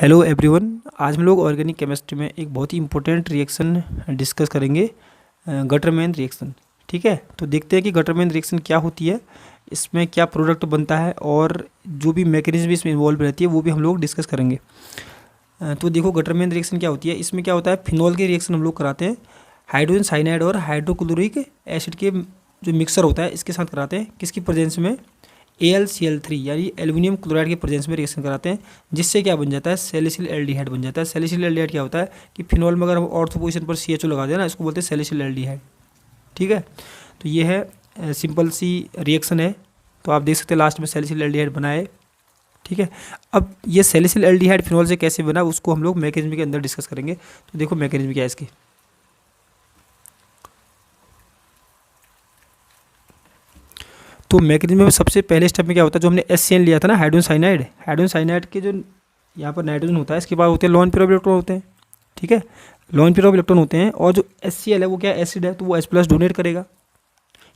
Hello everyone. आज हम लोग ऑर्गेनिक केमिस्ट्री में एक बहुत ही इंपॉर्टेंट रिएक्शन डिस्कस करेंगे, गटरमैन रिएक्शन। ठीक है, तो देखते हैं कि गटरमैन रिएक्शन क्या होती है, इसमें क्या प्रोडक्ट बनता है और जो भी मैकेनिज्म इसमें इन्वॉल्व रहती है वो भी हम लोग डिस्कस करेंगे। तो देखो गटरमैन रिएक्शन क्या होती है। इसमें क्या होता है, फिनॉल के रिएक्शन हम लोग कराते हैं हाइड्रोजन साइनाइड और हाइड्रोक्लोरिक एसिड के जो मिक्सर होता है इसके साथ कराते हैं। किसकी प्रेजेंस में? AlCl3 यानी एल्यूमिनियम क्लोराइड के प्रेजेंस में रिएक्शन कराते हैं, जिससे क्या बन जाता है, सैलिसिल एल्डिहाइड बन जाता है। सैलिसिल एल्डिहाइड क्या होता है कि फिनॉल में अगर हम ऑर्थो पोजीशन पर CHO लगा दें ना, इसको बोलते हैं सैलिसिल एल्डिहाइड। ठीक है, तो ये है सिंपल सी रिएक्शन है। तो आप देख सकते हैं लास्ट में सैलिसिल एल्डिहाइड बना है। ठीक है, अब ये सैलिसिल एल्डिहाइड फिनॉल से कैसे बना उसको हम लोग मैकेनिज्म के अंदर डिस्कस करेंगे। तो देखो मैकेनिज्म क्या है इसकी। तो मैकेनिज्म में सबसे पहले स्टेप में क्या होता है, जो हमने HCl लिया था ना, हाइड्रोजन साइनाइड के जो यहाँ पर नाइट्रोजन होता है, इसके बाद होते हैं लोन पेयर ऑफ इलेक्ट्रॉन होते हैं। ठीक है, लोन पेयर ऑफ इलेक्ट्रॉन होते हैं और जो HCl है वो क्या एसिड है, तो वो H+ डोनेट करेगा,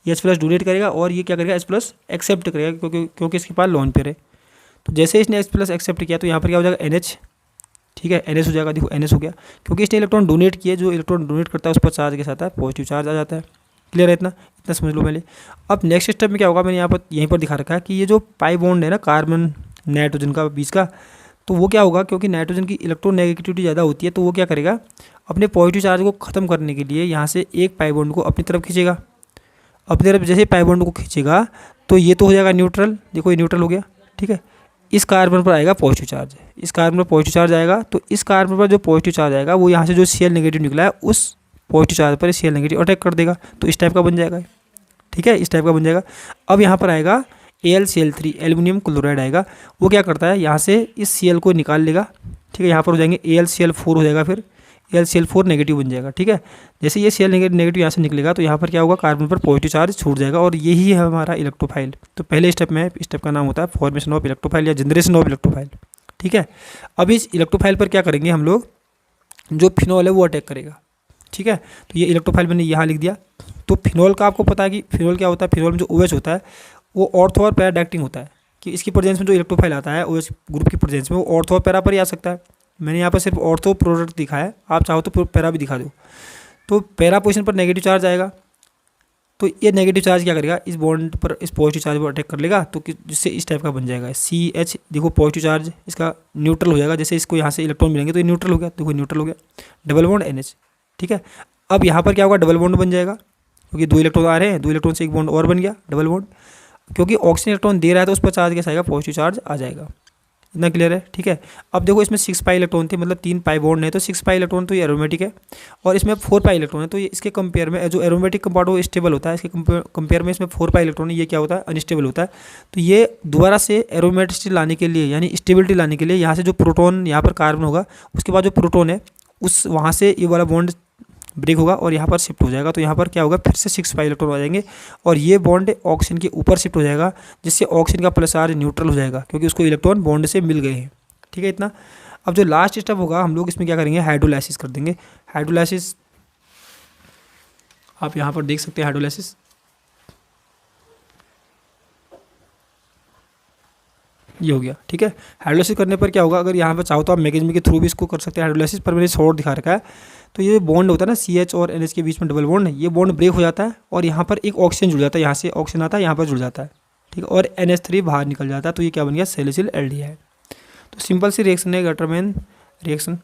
ये H+ डोनेट करेगा और ये क्या करेगा, H+ एक्सेप्ट करेगा क्योंकि इसके पास लोन पेयर है। तो जैसे इसने H+ एक्सेप्ट किया तो यहाँ पर क्या हो जाएगा, NH। ठीक है, NH हो जाएगा। देखो NH हो गया क्योंकि इसने इलेक्ट्रॉन डोनेट किए, जो इलेक्ट्रॉन डोनेट करता है उस पर चार्ज के साथ है पॉजिटिव चार्ज आ जाता है। क्लियर है, इतना समझ लो पहले। अब नेक्स्ट स्टेप में क्या होगा, मैंने यहाँ पर यहीं पर दिखा रखा है कि ये जो पाई बॉन्ड है ना कार्बन नाइट्रोजन का बीच का, तो वो क्या होगा, क्योंकि नाइट्रोजन की इलेक्ट्रोनेगेटिविटी ज़्यादा होती है तो वो क्या करेगा, अपने पॉजिटिव चार्ज को ख़त्म करने के लिए यहाँ से एक पाई बॉन्ड को अपनी तरफ खींचेगा। अपनी तरफ जैसे पाई बॉन्ड को खींचेगा तो ये तो हो जाएगा न्यूट्रल। देखो ये न्यूट्रल हो गया। ठीक है, इस कार्बन पर आएगा पॉजिटिव चार्ज, इस कार्बन पर पॉजिटिव चार्ज आएगा, तो इस कार्बन पर जो पॉजिटिव चार्ज आएगा वो यहाँ से जो Cl नेगेटिव निकला है उस पॉजिटिव चार्ज पर Cl नेगेटिव अटैक कर देगा, तो इस टाइप का बन जाएगा। ठीक है, इस टाइप का बन जाएगा। अब यहाँ पर आएगा AlCl3 एल्यूमिनियम क्लोराइड आएगा, वो क्या करता है, यहाँ से इस Cl को निकाल लेगा। ठीक है, यहाँ पर हो जाएंगे AlCl4 हो जाएगा, फिर AlCl4 नेगेटिव बन जाएगा। ठीक है, जैसे ये Cl नेगेटिव यहाँ से निकलेगा तो यहाँ पर क्या होगा, कार्बन पर पॉजिटिव चार्ज छूट जाएगा और यही है हमारा इलेक्ट्रोफाइल। तो पहले स्टेप में, स्टेप का नाम होता है फॉर्मेशन ऑफ इलेक्ट्रोफाइल या जनरेशन ऑफ इलेक्ट्रोफाइल। ठीक है, अब इस इलेक्ट्रोफाइल पर क्या करेंगे हम लोग, जो फिनॉल है वो अटैक करेगा। ठीक है, तो ये इलेक्ट्रोफाइल मैंने यहाँ लिख दिया। तो फिनॉल का आपको पता है कि फिनॉल क्या होता है, फिनॉल में जो OH होता है वो ऑर्थो और पैरा डायरेक्टिंग होता है, कि इसकी प्रेजेंस में जो इलेक्ट्रोफाइल आता है OH ग्रुप की प्रेजेंस में वो ऑर्थो और पैरा पर ही आ सकता है। मैंने यहाँ पर सिर्फ ऑर्थो प्रोडक्ट दिखा है, आप चाहो तो पैरा भी दिखा दो। तो पैरा पोजिशन पर नेगेटिव चार्ज आएगा, तो ये नेगेटिव चार्ज क्या करेगा, इस बॉन्ड पर इस पॉजिटिव चार्ज पर अटैक कर लेगा, तो जिससे इस टाइप का बन जाएगा CH। देखो पॉजिटिव चार्ज इसका न्यूट्रल हो जाएगा, जैसे इसको यहाँ से इलेक्ट्रॉन मिलेंगे तो ये न्यूट्रल हो गया। देखो न्यूट्रल हो गया, डबल बॉन्ड NH। ठीक है, अब यहाँ पर क्या होगा, डबल बॉन्ड बन जाएगा क्योंकि 2 इलेक्ट्रॉन आ रहे हैं, 2 इलेक्ट्रॉन से एक बॉन्ड और बन गया, डबल बॉन्ड। क्योंकि ऑक्सीजन इलेक्ट्रॉन दे रहा है तो उस पर चार्ज कैसा आएगा, पॉजिटिव चार्ज आ जाएगा। इतना क्लियर है। ठीक है, अब देखो इसमें 6 पाई इलेक्ट्रॉन थे, मतलब 3 पाई बॉन्ड है, तो 6 पाई इलेक्ट्रॉन तो ये एरोमेटिक है और इसमें 4 पाई इलेक्ट्रॉन है। तो ये इसके कंपेयर में जो एरोमेटिक कंपाउंड वो स्टेबल होता है, इसके कंपेयर में इसमें 4 पाई इलेक्ट्रॉन है, ये क्या होता है, अनस्टेबल होता है। तो ये दोबारा से एरोमेटिसिटी लाने के लिए यानी स्टेबिलिटी लाने के लिए यहाँ से जो प्रोटॉन यहाँ पर कार्बन होगा, उसके बाद जो प्रोटॉन है उस वहाँ से ये वाला बॉन्ड ब्रेक होगा और यहाँ पर शिफ्ट हो जाएगा। तो यहाँ पर क्या होगा, फिर से 6 पाई इलेक्ट्रॉन आ जाएंगे और ये बॉन्ड ऑक्सीजन के ऊपर शिफ्ट हो जाएगा, जिससे ऑक्सीजन का प्लस चार्ज न्यूट्रल हो जाएगा क्योंकि उसको इलेक्ट्रॉन बॉन्ड से मिल गए हैं। ठीक है, इतना। अब जो लास्ट स्टेप होगा हम लोग इसमें क्या करेंगे, हाइड्रोलाइसिस कर देंगे। हाइड्रोलाइसिस आप यहाँ पर देख सकते हैं, हाइड्रोलाइसिस ये हो गया। ठीक है, हाइड्रोलाइसिस करने पर क्या होगा, अगर यहाँ पर चाहो तो आप मैकेनिज्म के थ्रू भी इसको कर सकते हैं हाइड्रोलाइसिस, पर मैंने शॉर्ट दिखा रखा है। तो ये बॉन्ड होता है ना CH और NH के बीच में डबल बॉन्ड, ये बॉन्ड ब्रेक हो जाता है और यहाँ पर एक ऑक्सीजन जुड़ जाता है, यहाँ से ऑक्सीजन आता है, यहाँ पर जुड़ जाता है। ठीक है, और NH3 बाहर निकल जाता है, तो ये क्या बन गया, सैलिसिल एल्डिहाइड। तो सिंपल सी रिएक्शन है गटरमैन रिएक्शन।